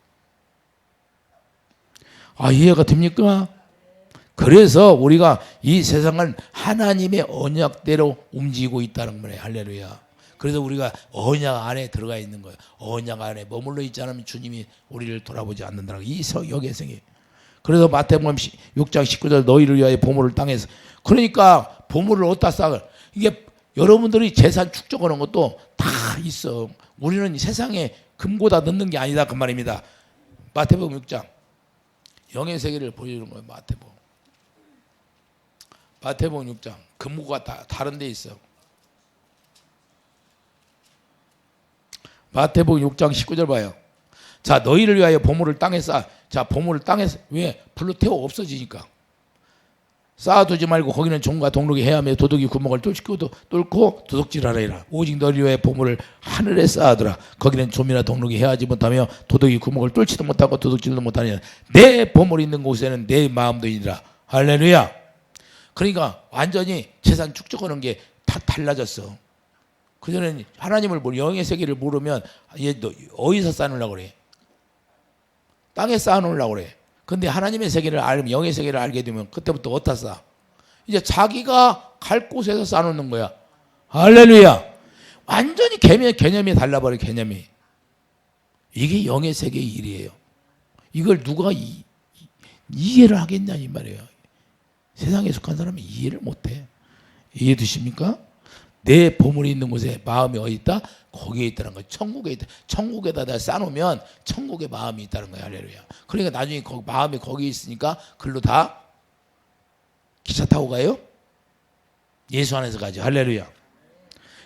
이해가 됩니까? 그래서 우리가 이 세상을 하나님의 언약대로 움직이고 있다는 거예요. 할렐루야. 그래서 우리가 언약 안에 들어가 있는 거예요. 언약 안에 머물러 있지 않으면 주님이 우리를 돌아보지 않는다는 이 여개성이. 그래서 마태복음 6장 19절 너희를 위하여 보물을 땅에서. 그러니까 보물을 어디다 쌓을. 이게 여러분들이 재산 축적하는 것도 다 있어. 우리는 세상에 금고다 넣는 게 아니다 그 말입니다. 마태복음 6장. 영의 세계를 보여주는 거예요. 마태복음 6장. 금고가 다 다른 데 있어. 마태복음 6장 19절 봐요. 자, 너희를 위하여 보물을 땅에 쌓아. 자, 보물을 땅에서 왜? 불로 태워 없어지니까. 쌓아두지 말고 거기는 종과 동록이 해하며 도둑이 구멍을 뚫고 도둑질하라. 오직 너희를 위하여 보물을 하늘에 쌓아두라. 거기는 좀이나 동록이 해하지 못하며 도둑이 구멍을 뚫지도 못하고 도둑질도 못하느냐. 내 보물이 있는 곳에는 내 마음도 있니라. 할렐루야. 그러니까 완전히 재산 축적하는 게 다 달라졌어. 그전에는 하나님을 영의 세계를 모르면 얘 너 어디서 쌓으려고 그래? 땅에 쌓아놓으려고 그래. 근데 하나님의 세계를 알면 영의 세계를 알게 되면 그때부터 어디다 쌓아? 이제 자기가 갈 곳에서 쌓아놓는 거야. 할렐루야. 완전히 개념이 달라버려. 개념이. 이게 영의 세계의 일이에요. 이걸 누가 이해를 하겠냐 이 말이에요. 세상에 속한 사람은 이해를 못해. 이해 되십니까? 내 보물이 있는 곳에 마음이 어디 있다? 거기에 있다는 거예요. 천국에 있다. 천국에다 내가 쌓아놓으면 천국에 마음이 있다는 거예요. 할렐루야. 그러니까 나중에 마음이 거기에 있으니까 글로 다 기차 타고 가요? 예수 안에서 가죠. 할렐루야.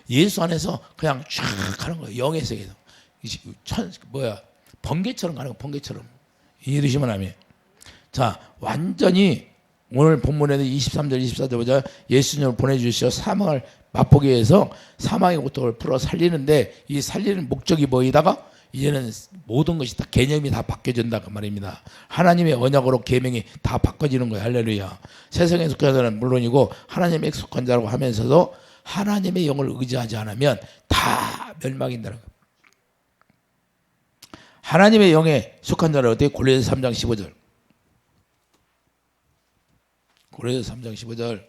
예수 안에서 그냥 쫙 가는 거예요. 영의 세계에서. 번개처럼 가는 거, 번개처럼. 이해되시면 아멘. 자, 완전히 오늘 본문에는 23절, 24절 보자. 예수님을 보내주셔 사망을 맛보기 위해서 사망의 고통을 풀어 살리는데 이 살리는 목적이 뭐이다가 이제는 모든 것이 다 개념이 다 바뀌어진다 그 말입니다. 하나님의 언약으로 계명이 다 바꿔지는 거예요. 할렐루야. 세상에 속한 자는 물론이고 하나님의 속한 자라고 하면서도 하나님의 영을 의지하지 않으면 다 멸망인다는 거예요. 하나님의 영에 속한 자는 어떻게? 골로새 3장 15절. 골로새 3장 15절.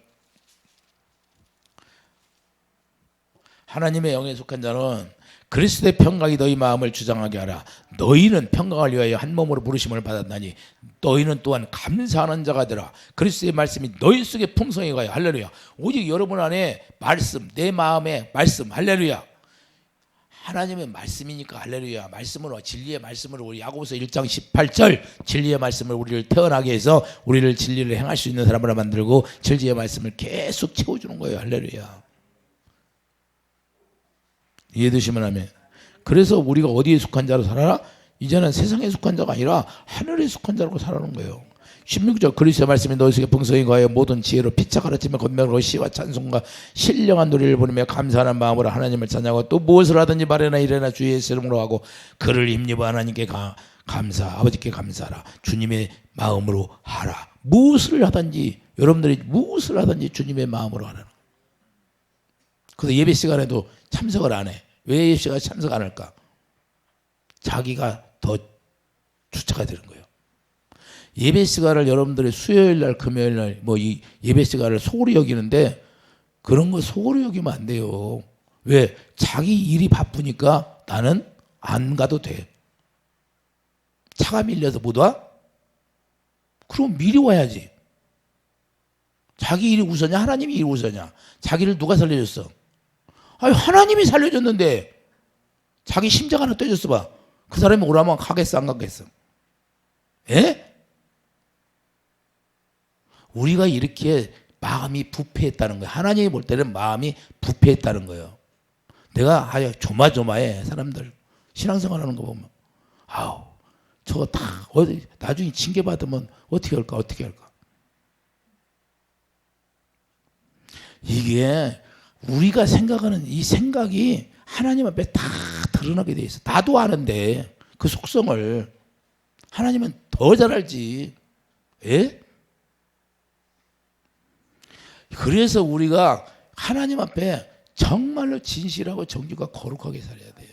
하나님의 영에 속한 자는 그리스도의 평강이 너희 마음을 주장하게 하라. 너희는 평강을 위하여 한 몸으로 부르심을 받았나니 너희는 또한 감사하는 자가 되라. 그리스도의 말씀이 너희 속에 풍성히 가요. 할렐루야. 오직 여러분 안에 말씀, 내 마음에 말씀. 할렐루야. 하나님의 말씀이니까 할렐루야. 말씀으로, 진리의 말씀으로 우리 야고보서 1장 18절 진리의 말씀을 우리를 태어나게 해서 우리를 진리를 행할 수 있는 사람으로 만들고 진리의 말씀을 계속 채워주는 거예요. 할렐루야. 이해되시면 하면. 그래서 우리가 어디에 속한 자로 살아라? 이제는 세상에 속한 자가 아니라 하늘에 속한 자로 살아가는 거예요. 16절 그리스도의 말씀이 너희 속에 풍성히 거하여 모든 지혜로 피차 가르치며 권명으로 시와 찬송과 신령한 노래를 부르며 감사하는 마음으로 하나님을 찬양하고 또 무엇을 하든지 말이나 이래나 주 예수 이름으로 하고 그를 힘입어 하나님께 감사 아버지께 감사하라. 주님의 마음으로 하라. 무엇을 하든지 여러분들이 무엇을 하든지 주님의 마음으로 하라. 그래서 예배 시간에도 참석을 안 해. 왜 예배 시간에 참석 안 할까? 자기가 더 주체가 되는 거예요. 예배 시간을 여러분들이 수요일 날, 금요일 날, 이 예배 시간을 소홀히 여기는데 그런 거 소홀히 여기면 안 돼요. 왜? 자기 일이 바쁘니까 나는 안 가도 돼. 차가 밀려서 못 와? 그럼 미리 와야지. 자기 일이 우선이야? 하나님이 일이 우선이야? 자기를 누가 살려줬어? 아니, 하나님이 살려줬는데 자기 심장 하나 떼줬어 봐. 그 사람이 오라면 가겠어 안 가겠어? 예? 우리가 이렇게 마음이 부패했다는 거예요. 하나님이 볼 때는 마음이 부패했다는 거예요. 내가 아주 조마조마해 사람들 신앙생활하는 거 보면 아우 저거 다 어디 나중에 징계받으면 어떻게 할까 어떻게 할까. 이게 우리가 생각하는 이 생각이 하나님 앞에 다 드러나게 돼 있어. 나도 아는데 그 속성을 하나님은 더 잘 알지. 예? 그래서 우리가 하나님 앞에 정말로 진실하고 정직하고 거룩하게 살아야 돼요.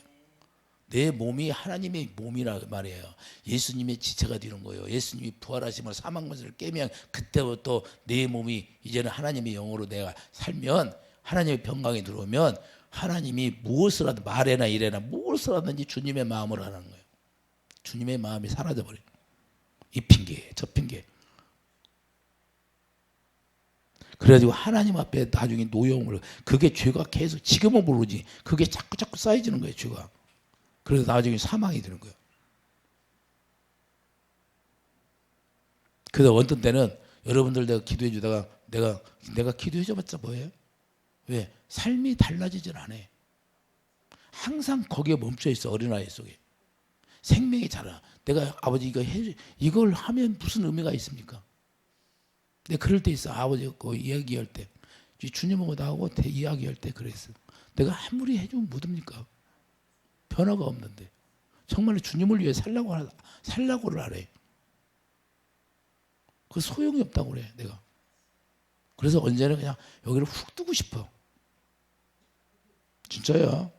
내 몸이 하나님의 몸이라 말이에요. 예수님의 지체가 되는 거예요. 예수님이 부활하시면 사망문을 깨면 그때부터 내 몸이 이제는 하나님의 영으로 내가 살면 하나님의 평강이 들어오면 하나님이 무엇을 하든 말해나 이래나 무엇을 하든지 주님의 마음으로 하는 거예요. 주님의 마음이 사라져버려요. 이 핑계 저 핑계. 그래가지고 하나님 앞에 나중에 노여움을 그게 죄가 계속 지금은 모르지 그게 자꾸 쌓여지는 거예요. 죄가. 그래서 나중에 사망이 되는 거예요. 그래서 어떤 때는 여러분들 내가 기도해 주다가 내가 기도해 줘봤자 뭐예요? 왜? 삶이 달라지질 않아. 항상 거기에 멈춰 있어. 어린아이 속에. 생명이 자라. 내가 아버지 이걸 하면 무슨 의미가 있습니까? 내가 그럴 때 있어. 아버지 이야기할 때 주님하고 나하고 이야기할 때 그랬어. 내가 아무리 해주면 묻습니까? 변화가 없는데 정말로 주님을 위해 살라고를 하래. 그 소용이 없다고 그래 내가. 그래서 언제나 그냥 여기를 훅 두고 싶어. 진짜야.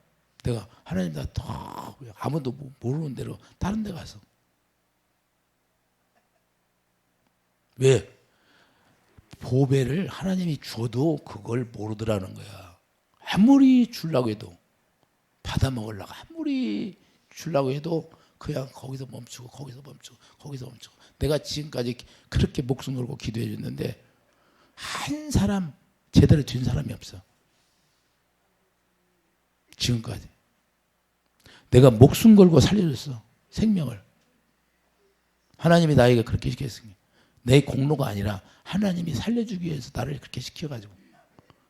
내가 하나님 나 더 아무도 모르는 대로 다른 데 가서. 왜? 보배를 하나님이 줘도 그걸 모르더라는 거야. 아무리 주려고 해도, 받아 먹으려고 아무리 주려고 해도 그냥 거기서 멈추고 거기서 멈추고 거기서 멈추고. 내가 지금까지 그렇게 목숨 걸고 기도해 줬는데 한 사람 제대로 된 사람이 없어. 지금까지 내가 목숨 걸고 살려줬어. 생명을. 하나님이 나에게 그렇게 시켰으니 내 공로가 아니라 하나님이 살려주기 위해서 나를 그렇게 시켜가지고.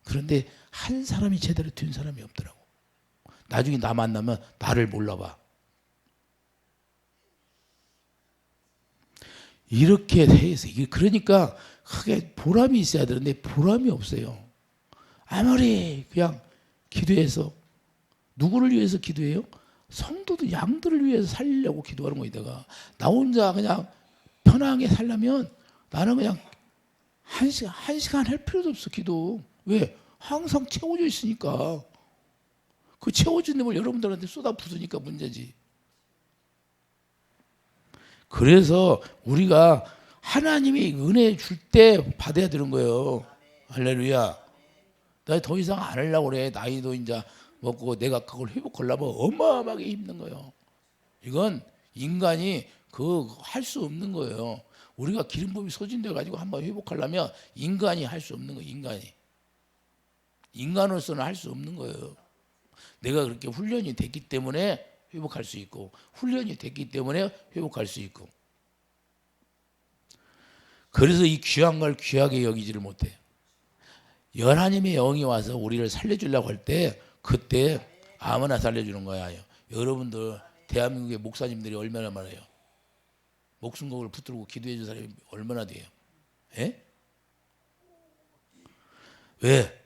그런데 한 사람이 제대로 된 사람이 없더라고. 나중에 나 만나면 나를 몰라봐. 이렇게 해서 이게 그러니까 크게 보람이 있어야 되는데 보람이 없어요. 아무리 그냥 기도해서 누구를 위해서 기도해요? 성도들 양들을 위해서 살리려고 기도하는 거에다가 나 혼자 그냥 편하게 살려면 나는 그냥 한 시간 할 필요도 없어. 기도. 왜? 항상 채워져 있으니까. 그 채워진 dem을 여러분들한테 쏟아부으니까 문제지. 그래서 우리가 하나님이 은혜 줄 때 받아야 되는 거예요. 할렐루야. 나 더 이상 안 하려고 그래. 나이도 이제 먹고 내가 그걸 회복하려면 어마어마하게 힘든 거예요. 이건 인간이 할 수 없는 거예요. 우리가 기름부음이 소진돼 가지고 한번 회복하려면 인간이 할 수 없는 거예요. 인간으로서는 할 수 없는 거예요. 내가 그렇게 훈련이 됐기 때문에 회복할 수 있고, 훈련이 됐기 때문에 회복할 수 있고. 그래서 이 귀한 걸 귀하게 여기지를 못해. 하나님의 영이 와서 우리를 살려주려고 할 때 그때 아무나 살려주는 거야. 여러분들 대한민국의 목사님들이 얼마나 많아요. 목숨곡을 붙들고 기도해 준 사람이 얼마나 돼요. 예? 왜?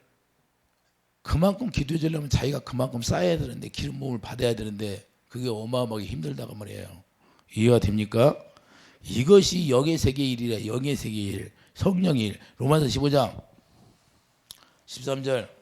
그만큼 기도해 주려면 자기가 그만큼 쌓아야 되는데, 기름 부음을 받아야 되는데 그게 어마어마하게 힘들다고 말이에요. 이해가 됩니까? 이것이 영의 세계의 일이래. 영의 세계의 일, 성령의 일. 로마서 15장 13절.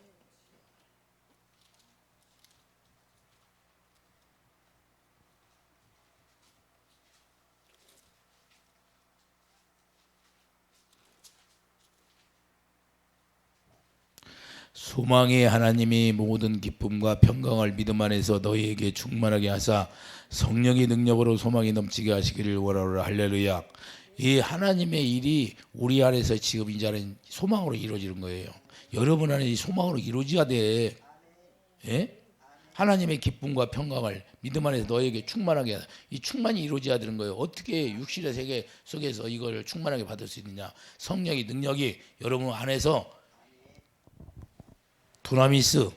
소망의 하나님이 모든 기쁨과 평강을 믿음 안에서 너희에게 충만하게 하사 성령의 능력으로 소망이 넘치게 하시기를 원하노라. 할렐루야. 이 하나님의 일이 우리 안에서 지금 이제는 소망으로 이루어지는 거예요. 여러분 안에 이 소망으로 이루어져야 돼. 예? 하나님의 기쁨과 평강을 믿음 안에서 너에게 충만하게 하다. 이 충만이 이루어져야 되는 거예요. 어떻게 육신의 세계 속에서 이걸 충만하게 받을 수 있느냐? 성령의 능력이 여러분 안에서 두나미스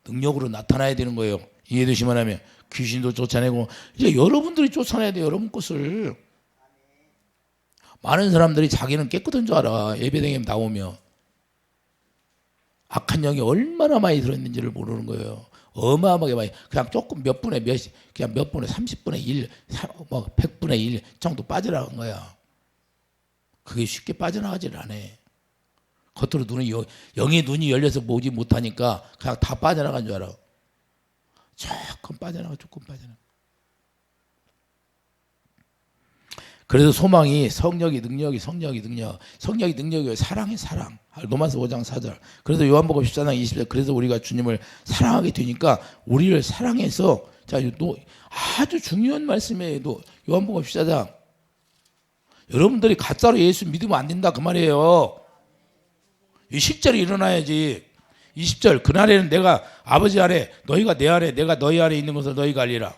능력으로 나타나야 되는 거예요. 이해되시면 하면 귀신도 쫓아내고 이제 여러분들이 쫓아내야 돼요. 여러분 것을. 많은 사람들이 자기는 깨끗한 줄 알아. 예배당에 나오면 악한 영이 얼마나 많이 들어있는지를 모르는 거예요. 어마어마하게 많이. 그냥 조금 몇 분의 30분의 1, 뭐 100분의 1 정도 빠져나간 거야. 그게 쉽게 빠져나가질 않아. 겉으로 영의 눈이 열려서 보지 못하니까 그냥 다 빠져나간 줄 알아. 조금 빠져나가. 그래서 소망이 성령의 능력이 사랑의 사랑. 로마서 5장 4절. 그래서 요한복음 14장 20절. 그래서 우리가 주님을 사랑하게 되니까 우리를 사랑해서, 자, 또 아주 중요한 말씀이에요. 요한복음 14장. 여러분들이 가짜로 예수 믿으면 안 된다 그 말이에요. 이 실제로 일어나야지. 20절. 그날에는 내가 아버지 안에, 너희가 내 안에, 내가 너희 안에 있는 것을 너희가 알리라.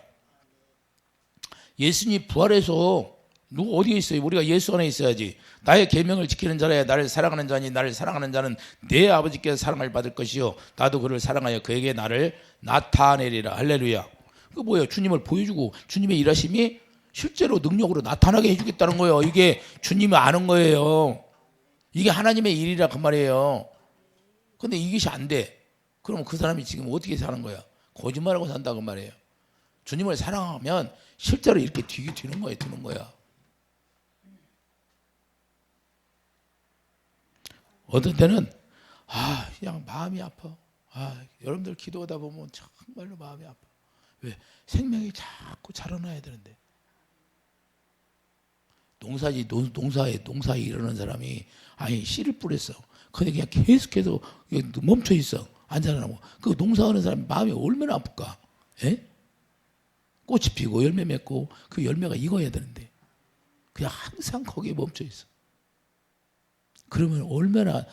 예수님이 부활해서 누구 어디에 있어요? 우리가 예수 안에 있어야지. 나의 계명을 지키는 자라야 나를 사랑하는 자니, 나를 사랑하는 자는 내 아버지께서 사랑을 받을 것이요 나도 그를 사랑하여 그에게 나를 나타내리라. 할렐루야. 그 뭐예요? 주님을 보여주고 주님의 일하심이 실제로 능력으로 나타나게 해주겠다는 거예요. 이게 주님이 아는 거예요. 이게 하나님의 일이라 그 말이에요. 근데 이것이 안 돼. 그럼 그 사람이 지금 어떻게 사는 거야? 거짓말하고 산다 그 말이에요. 주님을 사랑하면 실제로 이렇게 되는 거야. 어떤 때는 그냥 마음이 아파. 여러분들 기도하다 보면 정말로 마음이 아파. 왜? 생명이 자꾸 자라나야 되는데. 농사에 이러는 사람이 아니 씨를 뿌렸어. 근데 그냥 계속해서 멈춰 있어. 안 자라나고. 그 농사하는 사람 마음이 얼마나 아플까? 예? 꽃이 피고 열매 맺고 그 열매가 익어야 되는데 그냥 항상 거기에 멈춰 있어. 그러면 얼마나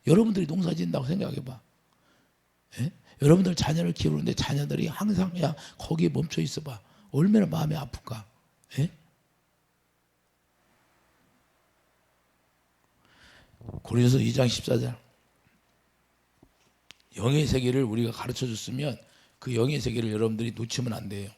여러분들이 농사 짓는다고 생각해 봐. 예? 여러분들 자녀를 키우는데 자녀들이 항상 그냥 거기에 멈춰 있어 봐. 얼마나 마음이 아플까? 예? 고린도서 2장 14절. 영의 세계를 우리가 가르쳐 줬으면 그 영의 세계를 여러분들이 놓치면 안 돼요.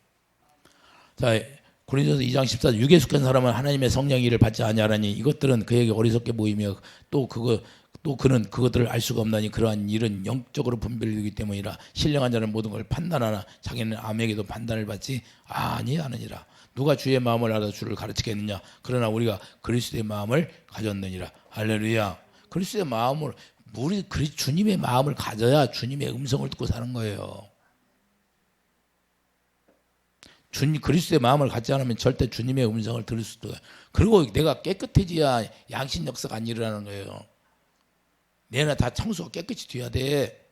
자, 고린도서 2장 14절. 육에 속한 사람은 하나님의 성령의 일을 받지 아니하라니 이것들은 그에게 어리석게 보이며 또 그는 그것들을 알 수가 없나니 그러한 일은 영적으로 분별되기 때문이라. 신령한 자는 모든 걸 판단하나 자기는 아무에게도 판단을 받지 아니하느니라. 누가 주의 마음을 알아 주를 가르치겠느냐? 그러나 우리가 그리스도의 마음을 가졌느니라. 할렐루야. 그리스도의 마음을 우리 주님의 마음을 가져야 주님의 음성을 듣고 사는 거예요. 그리스도의 마음을 갖지 않으면 절대 주님의 음성을 들을 수도 없어요. 그리고 내가 깨끗해져야 양심 역사가 안 일어나는 거예요. 내나 다 청소가 깨끗이 돼야 돼.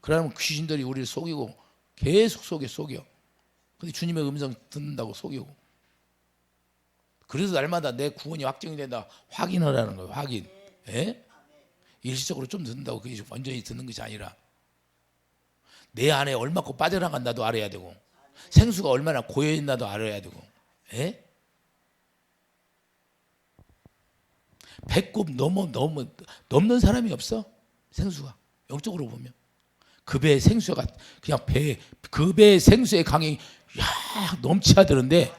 그러면 귀신들이 우리를 속이고 계속 속여. 근데 주님의 음성 듣는다고 속이고. 그래서 날마다 내 구원이 확정이 된다 확인을 하는 거예요. 확인. 예? 일시적으로 좀 듣는다고 그게 완전히 듣는 것이 아니라 내 안에 얼마큼 빠져나간다도 알아야 되고 생수가 얼마나 고여있나도 알아야 되고. 예? 배꼽 넘는 사람이 없어. 생수가 영적으로 보면 그 배의 생수가 그냥 그 배의 생수의 강이 넘치하더는데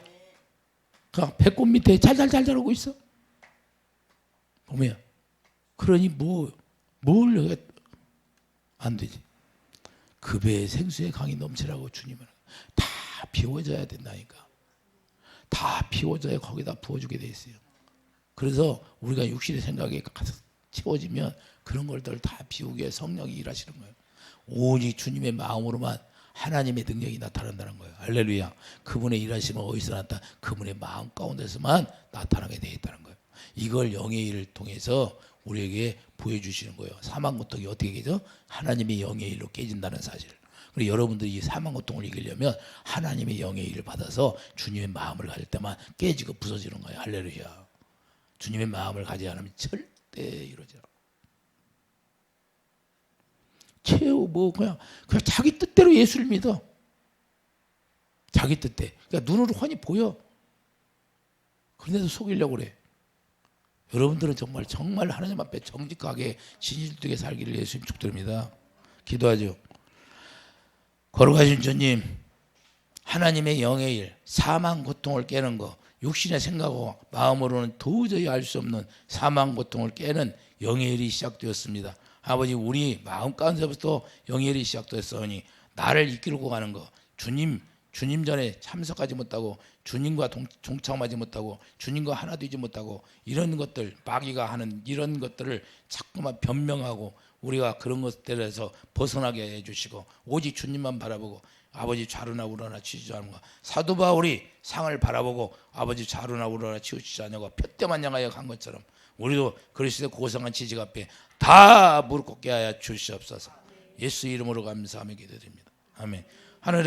그냥 배꼽 밑에 잘 자라고 있어. 보면 그러니 뭘 안 되지. 그 배의 생수의 강이 넘치라고 주님은 다 비워져야 된다니까. 다 비워져야 거기다 부어주게 돼 있어요. 그래서 우리가 육신의 생각에 가득 채워지면 그런 것들 다 비우게 성령이 일하시는 거예요. 오직 주님의 마음으로만 하나님의 능력이 나타난다는 거예요. 할렐루야. 그분의 일하심은 어디서 나타나? 그분의 마음 가운데서만 나타나게 되어 있다는 거예요. 이걸 영의 일을 통해서 우리에게 보여주시는 거예요. 사망고통이 어떻게 되죠? 하나님의 영의 일로 깨진다는 사실. 그리고 여러분들이 이 사망고통을 이기려면 하나님의 영의 일을 받아서 주님의 마음을 가질 때만 깨지고 부서지는 거예요. 할렐루야. 주님의 마음을 가지 않으면 절대 이루어져. 그냥 자기 뜻대로 예수를 믿어. 자기 뜻대. 그러니까 눈으로 훤히 보여. 그런데도 속이려고 그래. 여러분들은 정말 하나님 앞에 정직하게 진실되게 살기를 예수님 축도합니다. 기도하죠. 거룩하신 주님, 하나님의 영의 일, 사망 고통을 깨는 거, 육신의 생각과 마음으로는 도저히 알 수 없는 사망 고통을 깨는 영의 일이 시작되었습니다. 아버지, 우리 마음 가운데부터 영의 일이 시작되었으니 나를 이끌고 가는 거, 주님 전에 참석하지 못하고 주님과 동참하지 못하고 주님과 하나 되지 못하고 이런 것들, 마귀가 하는 이런 것들을 자꾸만 변명하고 우리가 그런 것들에서 벗어나게 해주시고 오직 주님만 바라보고 아버지 좌로나 우로나 치우지 않는 것. 사도 바울이 상을 바라보고 아버지 좌로나 우로나 치우치지 않냐고 푯대만 향하여 간 것처럼 우리도 그리스도의 고상한 지식 앞에 다 무릎 꿇게 하여 주시옵소서. 예수 이름으로 감사하며 기도드립니다. 아멘.